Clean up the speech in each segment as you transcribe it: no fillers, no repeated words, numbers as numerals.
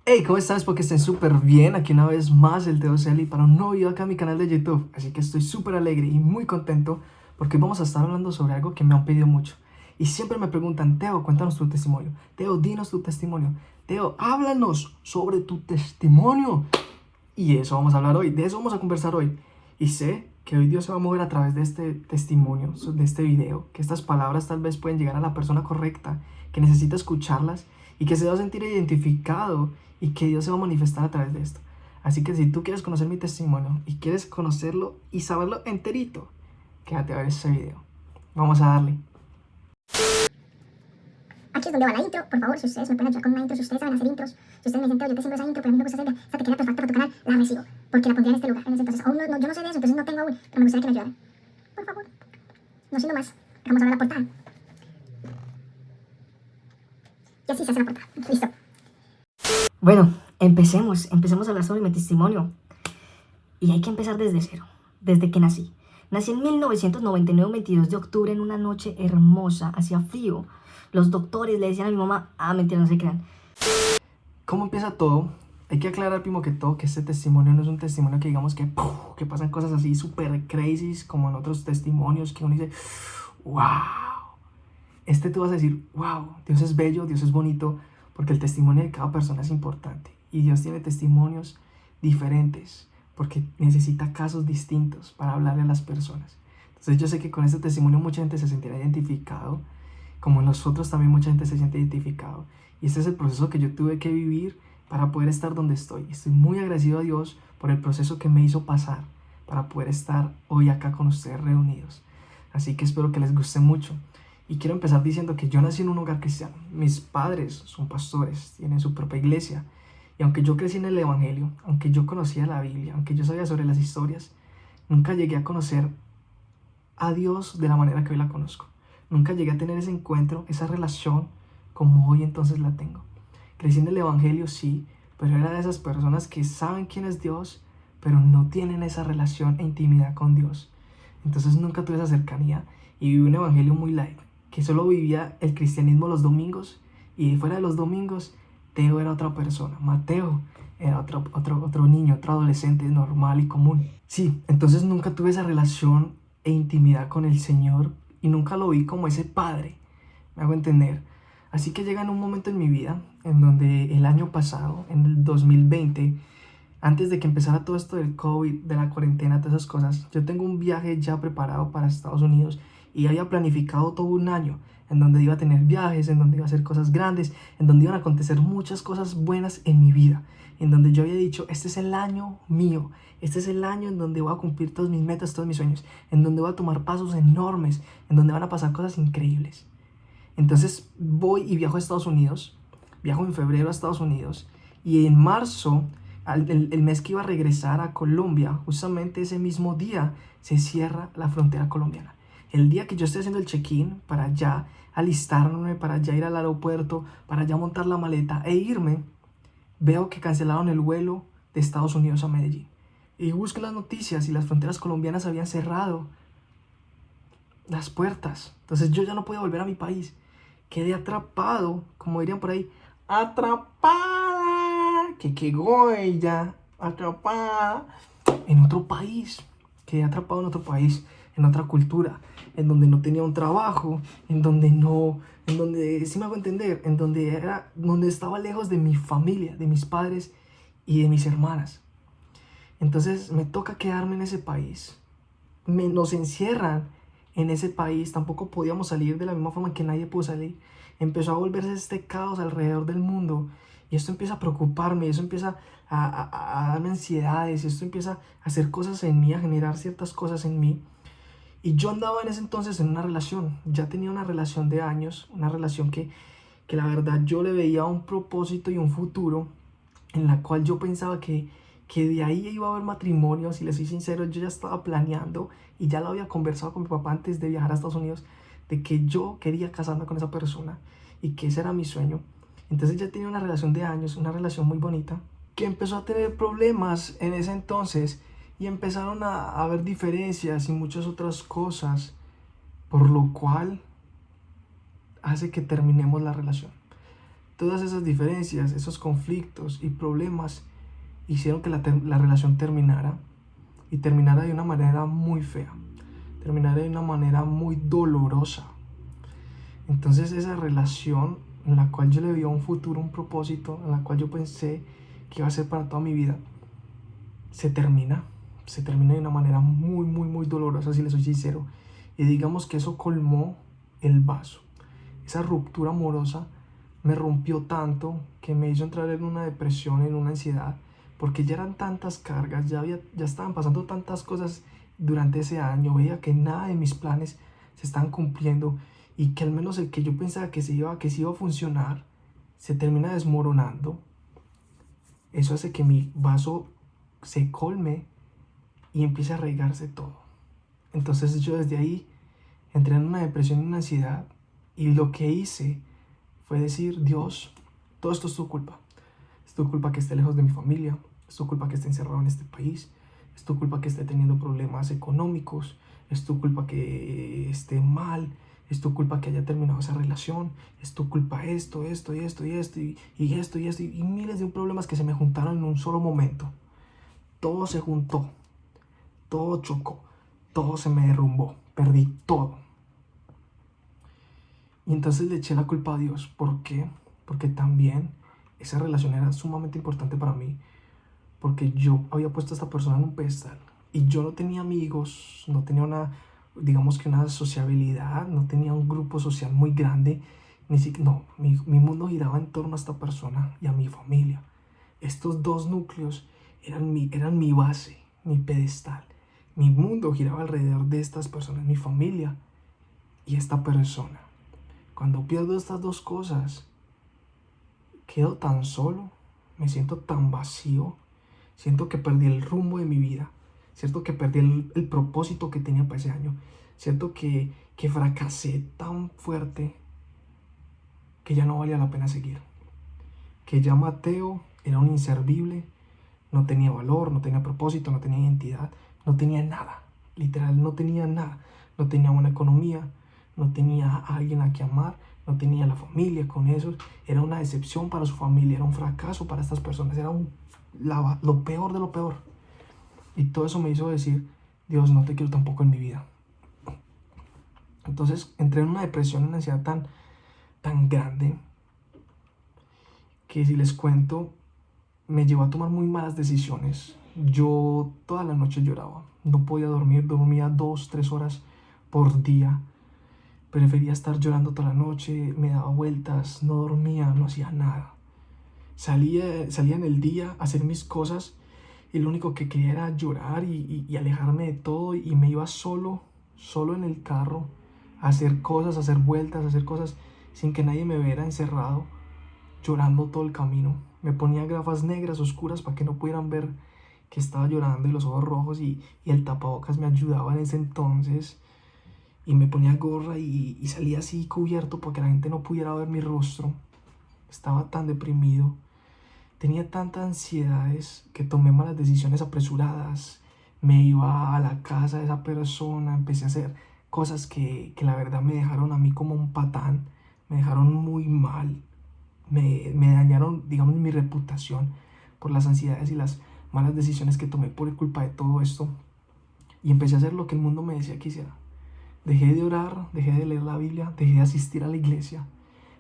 Hey, ¿cómo estás? Espero que estén súper bien. Aquí una vez más el Teo Celi para un nuevo video acá en mi canal de YouTube. Así que estoy súper alegre y muy contento porque vamos a estar hablando sobre algo que me han pedido mucho. Y siempre me preguntan, Teo, cuéntanos tu testimonio. Teo, dinos tu testimonio. Teo, háblanos sobre tu testimonio. Y eso vamos a hablar hoy, de eso vamos a conversar hoy. Y sé que hoy Dios se va a mover a través de este testimonio, de este video, que estas palabras tal vez pueden llegar a la persona correcta, que necesita escucharlas y que se va a sentir identificado y que Dios se va a manifestar a través de esto. Así que si tú quieres conocer mi testimonio y quieres conocerlo y saberlo enterito, quédate a ver ese video. Vamos a darle. Aquí es donde va la intro. Por favor, si ustedes me pueden ayudar con una intro, si ustedes saben hacer intros, si ustedes me dicen, Teo, yo te siento esa intro, pero a mí me gusta hacerla, esa te queda perfecta para tu canal, la recibo. Porque la pondría en este lugar. En ese entonces, aún no, yo no sé de eso, entonces no tengo aún, pero me gustaría que me ayudaran. Por favor. No siendo más, vamos a ver la portada. Y así se hace la portada. Listo. Bueno, empecemos a hablar sobre mi testimonio. Y hay que empezar desde cero, desde que nací. Nací en 1999, un 22 de octubre, en una noche hermosa, hacía frío. Los doctores le decían a mi mamá, mentira, no se crean. ¿Cómo empieza todo? Hay que aclarar primero que todo que este testimonio no es un testimonio que digamos que, ¡puf!, que pasan cosas así súper crazy como en otros testimonios que uno dice, wow. Tú vas a decir, wow, Dios es bello, Dios es bonito, porque el testimonio de cada persona es importante. Y Dios tiene testimonios diferentes, porque necesita casos distintos para hablarle a las personas. Entonces yo sé que con este testimonio mucha gente se sentirá identificado, como nosotros también mucha gente se siente identificado. Y este es el proceso que yo tuve que vivir para poder estar donde estoy. Estoy muy agradecido a Dios por el proceso que me hizo pasar para poder estar hoy acá con ustedes reunidos. Así que espero que les guste mucho. Y quiero empezar diciendo que yo nací en un hogar cristiano. Mis padres son pastores, tienen su propia iglesia. Y aunque yo crecí en el Evangelio, aunque yo conocía la Biblia, aunque yo sabía sobre las historias, nunca llegué a conocer a Dios de la manera que hoy la conozco. Nunca llegué a tener ese encuentro, esa relación como hoy entonces la tengo. Crecí en el Evangelio, sí, pero era de esas personas que saben quién es Dios, pero no tienen esa relación e intimidad con Dios. Entonces nunca tuve esa cercanía y viví un Evangelio muy light, que solo vivía el cristianismo los domingos y fuera de los domingos, Teo era otra persona. Mateo era otro niño, otro adolescente normal y común. Sí, entonces nunca tuve esa relación e intimidad con el Señor y nunca lo vi como ese padre, me hago entender. Así que llega en un momento en mi vida en donde el año pasado, en el 2020, antes de que empezara todo esto del COVID, de la cuarentena, todas esas cosas, yo tengo un viaje ya preparado para Estados Unidos y había planificado todo un año en donde iba a tener viajes, en donde iba a hacer cosas grandes, en donde iban a acontecer muchas cosas buenas en mi vida, en donde yo había dicho, este es el año mío, este es el año en donde voy a cumplir todas mis metas, todos mis sueños, en donde voy a tomar pasos enormes, en donde van a pasar cosas increíbles. Entonces voy y viajo a Estados Unidos, viajo en febrero a Estados Unidos y en marzo, el mes que iba a regresar a Colombia, justamente ese mismo día se cierra la frontera colombiana. El día que yo estoy haciendo el check-in para ya alistarme, para ya ir al aeropuerto, para ya montar la maleta e irme, veo que cancelaron el vuelo de Estados Unidos a Medellín. Y busco las noticias y las fronteras colombianas habían cerrado las puertas. Entonces yo ya no podía volver a mi país. Quedé atrapado, como dirían por ahí, atrapada, que quedó ella, atrapada en otro país. Quedé atrapado en otro país, en otra cultura, en donde no tenía un trabajo, en donde no, en donde, si me hago entender, en donde donde estaba lejos de mi familia, de mis padres y de mis hermanas. Entonces me toca quedarme en ese país. Nos encierran en ese país, tampoco podíamos salir de la misma forma que nadie pudo salir. Empezó a volverse este caos alrededor del mundo y esto empieza a preocuparme, eso empieza a darme ansiedades, esto empieza a hacer cosas en mí, a generar ciertas cosas en mí. Y yo andaba en ese entonces en una relación, ya tenía una relación de años, una relación que la verdad yo le veía un propósito y un futuro en la cual yo pensaba que de ahí iba a haber matrimonio. Si les soy sincero, yo ya estaba planeando y ya lo había conversado con mi papá antes de viajar a Estados Unidos, de que yo quería casarme con esa persona y que ese era mi sueño. Entonces ya tenía una relación de años, una relación muy bonita, que empezó a tener problemas en ese entonces y empezaron a haber diferencias y muchas otras cosas, por lo cual hace que terminemos la relación. Todas esas diferencias, esos conflictos y problemas hicieron que la relación terminara, y terminara de una manera muy fea, terminara de una manera muy dolorosa. Entonces esa relación en la cual yo le veía un futuro, un propósito, en la cual yo pensé que iba a ser para toda mi vida, se termina de una manera muy, muy, muy dolorosa, si le soy sincero. Y digamos que eso colmó el vaso. Esa ruptura amorosa me rompió tanto que me hizo entrar en una depresión, en una ansiedad, porque ya eran tantas cargas, ya estaban pasando tantas cosas durante ese año. Veía que nada de mis planes se estaban cumpliendo, y que al menos el que yo pensaba que se iba a funcionar se termina desmoronando. Eso hace que mi vaso se colme y empiece a regarse todo. Entonces yo desde ahí entré en una depresión, en una ansiedad, y lo que hice fue decir: Dios, todo esto es tu culpa. Es tu culpa que esté lejos de mi familia, es tu culpa que esté encerrado en este país, es tu culpa que esté teniendo problemas económicos, es tu culpa que esté mal, es tu culpa que haya terminado esa relación, es tu culpa esto, esto y esto y esto y esto y esto, y miles de problemas que se me juntaron en un solo momento. Todo se juntó, todo chocó, todo se me derrumbó, perdí todo. Y entonces le eché la culpa a Dios. ¿Por qué? Porque también esa relación era sumamente importante para mí, porque yo había puesto a esta persona en un pedestal y yo no tenía amigos, no tenía digamos que una sociabilidad, no tenía un grupo social muy grande, mi mundo giraba en torno a esta persona y a mi familia. Estos dos núcleos eran mi base, mi pedestal. Mi mundo giraba alrededor de estas personas, mi familia y esta persona. Cuando pierdo estas dos cosas, quedo tan solo, me siento tan vacío, siento que perdí el rumbo de mi vida, siento que perdí el propósito que tenía para ese año, siento que fracasé tan fuerte que ya no valía la pena seguir, que ya Mateo era un inservible, no tenía valor, no tenía propósito, no tenía identidad, no tenía nada, literal no tenía nada, no tenía buena economía, no tenía a alguien a quien amar, no tenía la familia con eso, era una decepción para su familia, era un fracaso para estas personas, era lo peor de lo peor. Y todo eso me hizo decir: Dios, no te quiero tampoco en mi vida. Entonces entré en una depresión, una ansiedad tan grande, que si les cuento, me llevó a tomar muy malas decisiones. Yo toda la noche lloraba, no podía dormir, dormía 2-3 horas por día. Prefería estar llorando toda la noche, me daba vueltas, no dormía, no hacía nada. Salía en el día a hacer mis cosas y lo único que quería era llorar y alejarme de todo, y me iba solo en el carro a hacer cosas, a hacer vueltas, a hacer cosas sin que nadie me viera, encerrado, llorando todo el camino. Me ponía gafas negras oscuras para que no pudieran ver que estaba llorando, y los ojos rojos, y el tapabocas me ayudaba en ese entonces. Y me ponía gorra y salía así cubierto para que la gente no pudiera ver mi rostro. Estaba tan deprimido. Tenía tantas ansiedades que tomé malas decisiones apresuradas. Me iba a la casa de esa persona, empecé a hacer cosas que la verdad me dejaron a mí como un patán. Me dejaron muy mal. Me dañaron, digamos, mi reputación por las ansiedades y las malas decisiones que tomé por culpa de todo esto. Y empecé a hacer lo que el mundo me decía que hiciera. Dejé de orar, dejé de leer la Biblia, dejé de asistir a la iglesia.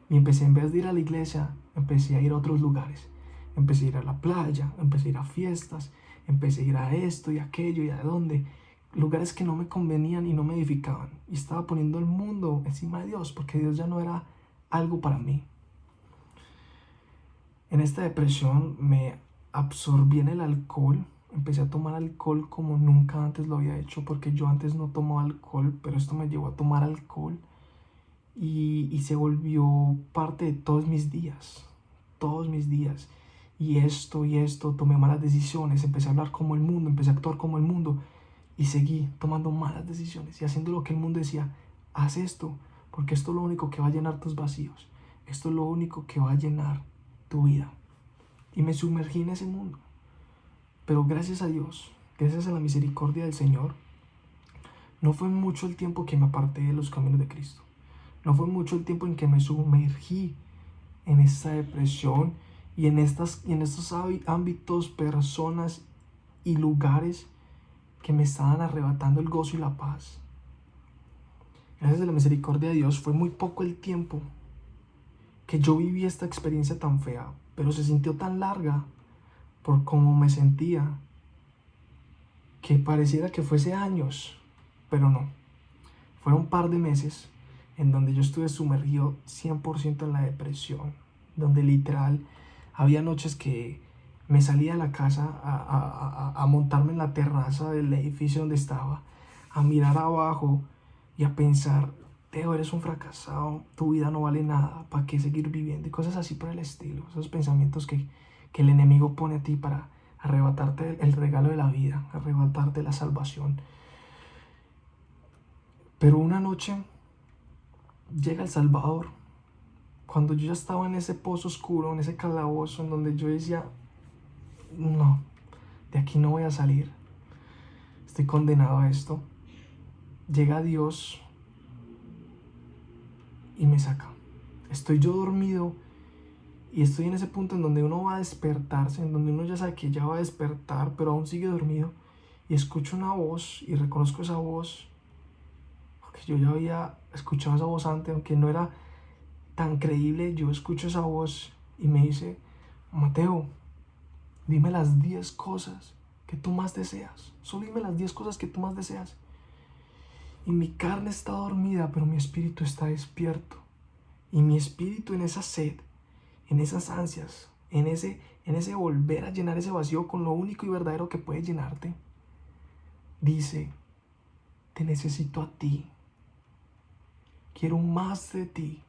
Y empecé, en vez de ir a la iglesia, empecé a ir a otros lugares. Empecé a ir a la playa, empecé a ir a fiestas, empecé a ir a esto y aquello y a dónde. Lugares que no me convenían y no me edificaban. Y estaba poniendo el mundo encima de Dios, porque Dios ya no era algo para mí. En esta depresión me absorbí en el alcohol. Empecé a tomar alcohol como nunca antes lo había hecho, porque yo antes no tomaba alcohol, pero esto me llevó a tomar alcohol y se volvió parte de todos mis días. Y esto, tomé malas decisiones, empecé a hablar como el mundo, empecé a actuar como el mundo, y seguí tomando malas decisiones y haciendo lo que el mundo decía: haz esto, porque esto es lo único que va a llenar tus vacíos, esto es lo único que va a llenar tu vida. Y me sumergí en ese mundo. Pero gracias a Dios, gracias a la misericordia del Señor, no fue mucho el tiempo que me aparté de los caminos de Cristo. No fue mucho el tiempo en que me sumergí en esta depresión y en estos ámbitos, personas y lugares que me estaban arrebatando el gozo y la paz. Gracias a la misericordia de Dios, fue muy poco el tiempo que yo viví esta experiencia tan fea, pero se sintió tan larga por cómo me sentía, que pareciera que fuese años, pero no. Fueron un par de meses en donde yo estuve sumergido 100% en la depresión, donde literal había noches que me salía de la casa a montarme en la terraza del edificio donde estaba, a mirar abajo y a pensar: Teo, eres un fracasado, tu vida no vale nada, ¿para qué seguir viviendo? Y cosas así por el estilo, esos pensamientos que el enemigo pone a ti para arrebatarte el regalo de la vida, arrebatarte la salvación. Pero una noche llega el Salvador, cuando yo ya estaba en ese pozo oscuro, en ese calabozo, en donde yo decía: no, de aquí no voy a salir, estoy condenado a esto. Llega Dios y me saca. Estoy yo dormido y estoy en ese punto en donde uno va a despertarse, en donde uno ya sabe que ya va a despertar, pero aún sigue dormido, y escucho una voz y reconozco esa voz, porque yo ya había escuchado esa voz antes, aunque no era tan creíble. Yo escucho esa voz y me dice: Mateo, dime las 10 cosas que tú más deseas. Solo dime las 10 cosas que tú más deseas. Y mi carne está dormida, pero mi espíritu está despierto. Y mi espíritu, en esa sed, en esas ansias, en ese volver a llenar ese vacío con lo único y verdadero que puede llenarte, dice: te necesito a ti. Quiero más de ti.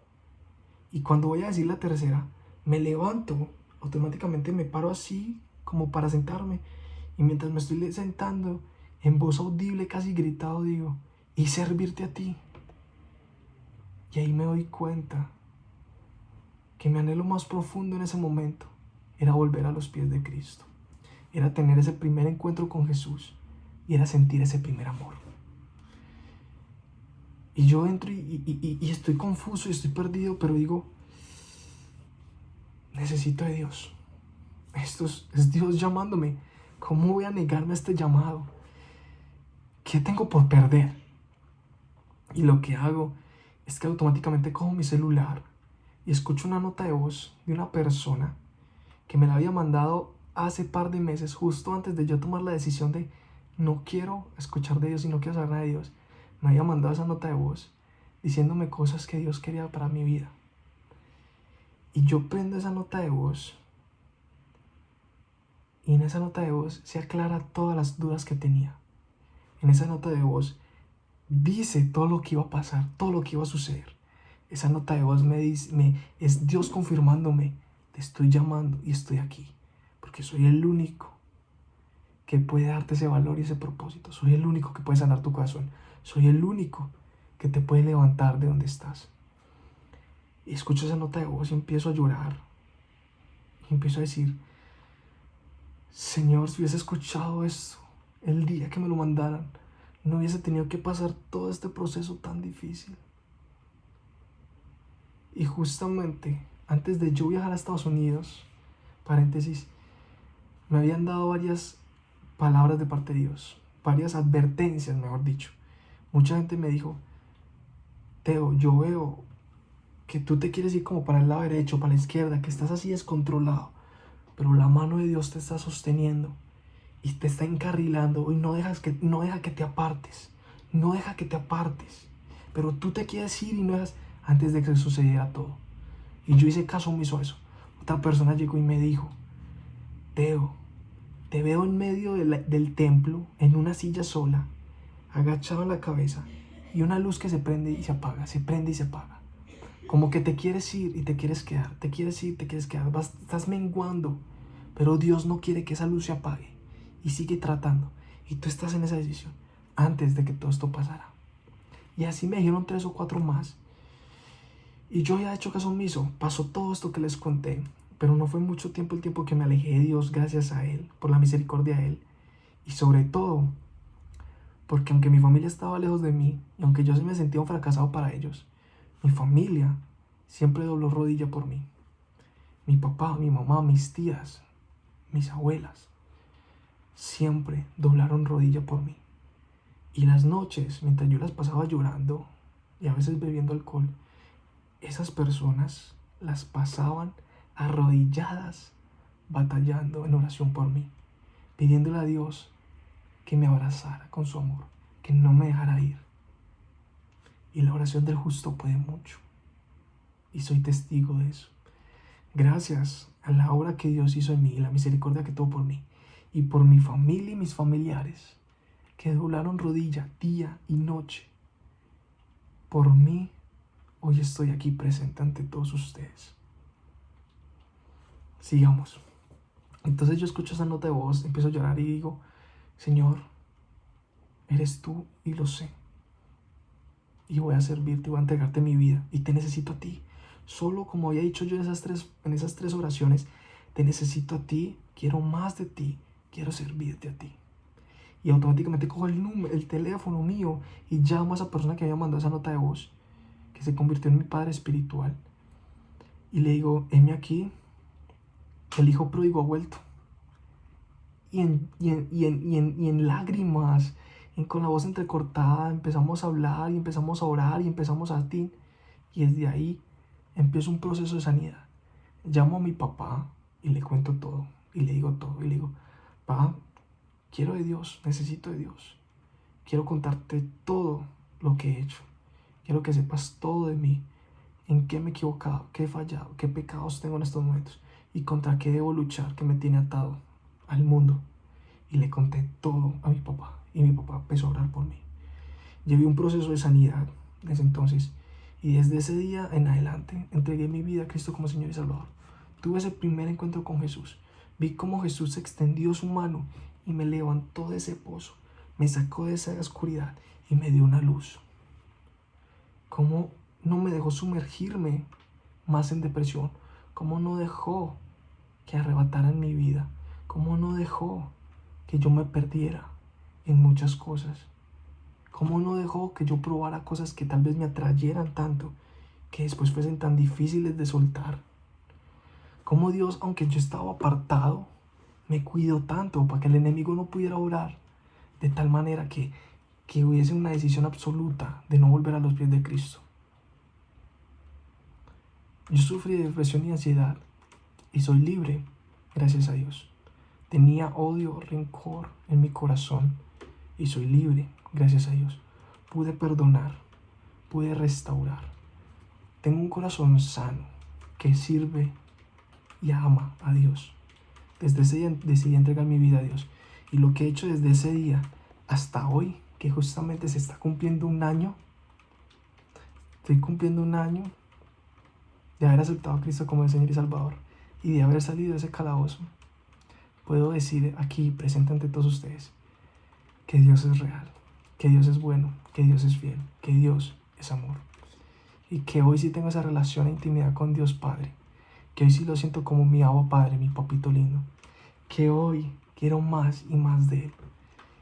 Y cuando voy a decir la tercera, me levanto, automáticamente me paro así como para sentarme, y mientras me estoy sentando, en voz audible, casi gritado, digo: y servirte a ti. Y ahí me doy cuenta que mi anhelo más profundo en ese momento era volver a los pies de Cristo, era tener ese primer encuentro con Jesús y era sentir ese primer amor. Y yo entro y estoy confuso y estoy perdido, pero digo: necesito de Dios. Esto es Dios llamándome. ¿Cómo voy a negarme a este llamado? ¿Qué tengo por perder? Y lo que hago es que automáticamente cojo mi celular y escucho una nota de voz de una persona que me la había mandado hace par de meses, justo antes de yo tomar la decisión de no quiero escuchar de Dios y no quiero saber nada de Dios. Me había mandado esa nota de voz diciéndome cosas que Dios quería para mi vida. Y yo prendo esa nota de voz, y en esa nota de voz se aclara todas las dudas que tenía. En esa nota de voz dice todo lo que iba a pasar, todo lo que iba a suceder. Esa nota de voz es Dios confirmándome: te estoy llamando y estoy aquí, porque soy el único que puede darte ese valor y ese propósito. Soy el único que puede sanar tu corazón. Soy el único que te puede levantar de donde estás. Y escucho esa nota de voz y empiezo a llorar. Y empiezo a decir: Señor, si hubiese escuchado esto el día que me lo mandaran, no hubiese tenido que pasar todo este proceso tan difícil. Y justamente antes de yo viajar a Estados Unidos, paréntesis, me habían dado varias palabras de parte de Dios, varias advertencias, mejor dicho. Mucha gente me dijo: Teo, yo veo que tú te quieres ir como para el lado derecho, para la izquierda, que estás así descontrolado, pero la mano de Dios te está sosteniendo y te está encarrilando y no deja que te apartes, no deja que te apartes, pero tú te quieres ir y no dejas, antes de que sucediera todo. Y yo hice caso omiso a eso. Otra persona llegó y me dijo: Teo, te veo en medio del templo, en una silla sola, agachado en la cabeza, y una luz que se prende y se apaga, se prende y se apaga. Como que te quieres ir y te quieres quedar, te quieres ir, te quieres quedar, estás menguando, pero Dios no quiere que esa luz se apague y sigue tratando. Y tú estás en esa decisión antes de que todo esto pasara. Y así me dijeron 3 o 4 más. Y yo ya he hecho caso omiso, pasó todo esto que les conté, pero no fue mucho tiempo el tiempo que me alejé de Dios, gracias a Él, por la misericordia de Él. Y sobre todo, porque aunque mi familia estaba lejos de mí, y aunque yo me sentía un fracasado para ellos, mi familia siempre dobló rodilla por mí. mi papá, mi mamá, mis tías, mis abuelas, siempre doblaron rodilla por mí. Y las noches, mientras yo las pasaba llorando y a veces bebiendo alcohol, esas personas las pasaban arrodilladas, batallando en oración por mí, pidiéndole a Dios que me abrazara con su amor, que no me dejara ir. Y la oración del justo puede mucho. Y soy testigo de eso. Gracias a la obra que Dios hizo en mí y la misericordia que tuvo por mí y por mi familia y mis familiares que doblaron rodilla día y noche por mí, hoy estoy aquí presente ante todos ustedes. Sigamos. Entonces yo escucho esa nota de voz, empiezo a llorar y digo, Señor, eres tú y lo sé. Y voy a servirte, voy a entregarte mi vida y te necesito a ti. Solo como había dicho yo en esas tres oraciones, te necesito a ti, quiero más de ti, quiero servirte a ti. Y automáticamente cojo el teléfono mío y llamo a esa persona que había mandado esa nota de voz, que se convirtió en mi padre espiritual. Y le digo, heme aquí, el hijo pródigo ha vuelto. Y en lágrimas, con la voz entrecortada, empezamos a hablar y empezamos a orar y empezamos a ti. Y desde ahí empieza un proceso de sanidad. Llamo a mi papá y le cuento todo. Y le digo todo. Y le digo, papá, quiero de Dios, necesito de Dios. Quiero contarte todo lo que he hecho. Quiero que sepas todo de mí. En qué me he equivocado, qué he fallado, qué pecados tengo en estos momentos. Y contra qué debo luchar, que me tiene atado al mundo. Y le conté todo a mi papá. Y mi papá empezó a orar por mí. Llevé un proceso de sanidad desde entonces. Y desde ese día en adelante entregué mi vida a Cristo como Señor y Salvador. Tuve ese primer encuentro con Jesús. Vi cómo Jesús extendió su mano y me levantó de ese pozo. Me sacó de esa oscuridad y me dio una luz. Cómo no me dejó sumergirme más en depresión. Cómo no dejó que arrebataran mi vida. Cómo no dejó que yo me perdiera en muchas cosas. Cómo no dejó que yo probara cosas que tal vez me atrayeran tanto, que después fuesen tan difíciles de soltar. Cómo Dios, aunque yo estaba apartado, me cuidó tanto para que el enemigo no pudiera orar, de tal manera que hubiese una decisión absoluta de no volver a los pies de Cristo. Yo sufrí de depresión y ansiedad y soy libre, gracias a Dios. Tenía odio, rencor en mi corazón y soy libre, gracias a Dios. Pude perdonar, pude restaurar. Tengo un corazón sano que sirve y ama a Dios. Desde ese día decidí entregar mi vida a Dios. Y lo que he hecho desde ese día hasta hoy, que justamente se está cumpliendo un año, estoy cumpliendo un año de haber aceptado a Cristo como el Señor y Salvador y de haber salido de ese calabozo. Puedo decir aquí, presente ante todos ustedes, que Dios es real, que Dios es bueno, que Dios es fiel, que Dios es amor. Y que hoy sí tengo esa relación e intimidad con Dios Padre. Que hoy sí lo siento como mi Abba Padre, mi papito lindo. Que hoy quiero más y más de Él.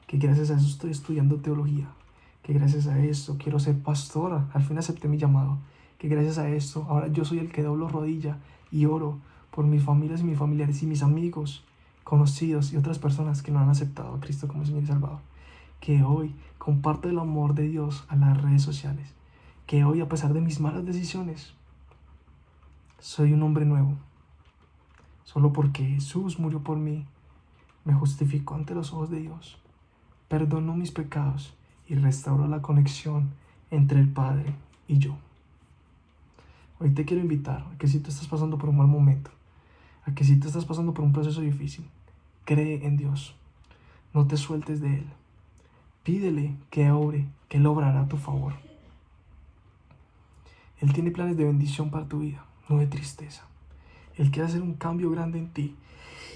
Que gracias a eso estoy estudiando teología. Que gracias a eso quiero ser pastora. Al fin acepté mi llamado. Que gracias a esto ahora yo soy el que doblo rodilla y oro por mis familias y mis familiares y mis amigos, conocidos y otras personas que no han aceptado a Cristo como Señor y Salvador. Que hoy comparto el amor de Dios a las redes sociales. Que hoy, a pesar de mis malas decisiones, soy un hombre nuevo. Solo porque Jesús murió por mí, me justificó ante los ojos de Dios, perdonó mis pecados y restauró la conexión entre el Padre y yo. Hoy te quiero invitar a que si tú estás pasando por un mal momento, a que si tú estás pasando por un proceso difícil, cree en Dios. No te sueltes de Él. Pídele que obre, que Él obrará a tu favor. Él tiene planes de bendición para tu vida, no de tristeza. Él quiere hacer un cambio grande en ti.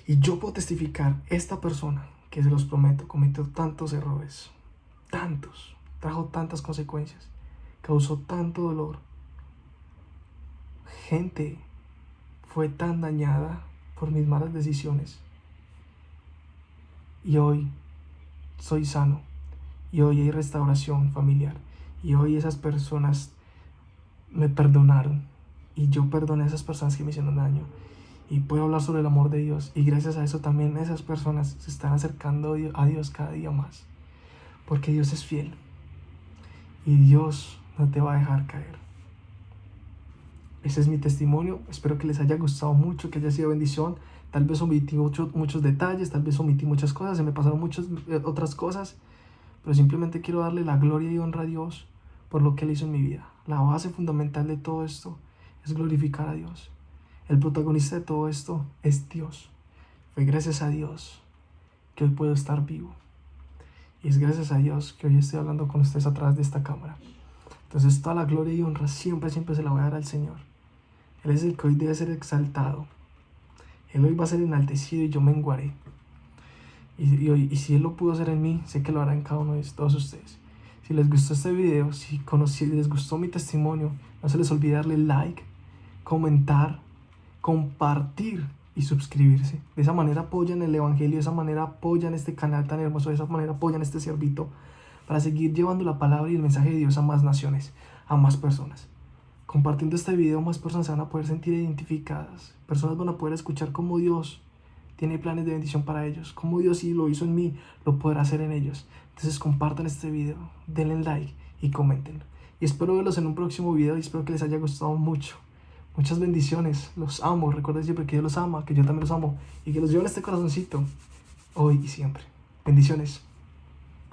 Y yo puedo testificar, esta persona, que se los prometo, cometió tantos errores, tantos, trajo tantas consecuencias, causó tanto dolor. Gente fue tan dañada por mis malas decisiones. Y hoy soy sano. Y hoy hay restauración familiar. Y hoy esas personas me perdonaron. Y yo perdoné a esas personas que me hicieron daño. y puedo hablar sobre el amor de Dios. Y gracias a eso también esas personas se están acercando a Dios cada día más. Porque Dios es fiel. Y Dios no te va a dejar caer. Ese es mi testimonio. Espero que les haya gustado mucho, que haya sido bendición. Tal vez omití muchos detalles, tal vez omití muchas cosas, se me pasaron muchas otras cosas. Pero simplemente quiero darle la gloria y honra a Dios por lo que Él hizo en mi vida. La base fundamental de todo esto es glorificar a Dios. El protagonista de todo esto es Dios. Fue gracias a Dios que hoy puedo estar vivo. Y es gracias a Dios que hoy estoy hablando con ustedes a través de esta cámara. Entonces toda la gloria y honra siempre se la voy a dar al Señor. Él es el que hoy debe ser exaltado. Él hoy va a ser enaltecido y yo menguaré. Y si Él lo pudo hacer en mí, sé que lo hará en cada uno de todos ustedes. Si les gustó este video, si les gustó mi testimonio, no se les olvide darle like, comentar, compartir y suscribirse. De esa manera apoyan el evangelio, de esa manera apoyan este canal tan hermoso, de esa manera apoyan este servito para seguir llevando la palabra y el mensaje de Dios a más naciones, a más personas. Compartiendo este video, más personas se van a poder sentir identificadas. Personas van a poder escuchar cómo Dios tiene planes de bendición para ellos. Cómo Dios, si lo hizo en mí, lo podrá hacer en ellos. Entonces compartan este video, denle like y comenten. Y espero verlos en un próximo video y espero que les haya gustado mucho. Muchas bendiciones, los amo. Recuerden siempre que Dios los ama, que yo también los amo. Y que los llevo en este corazoncito, hoy y siempre. Bendiciones.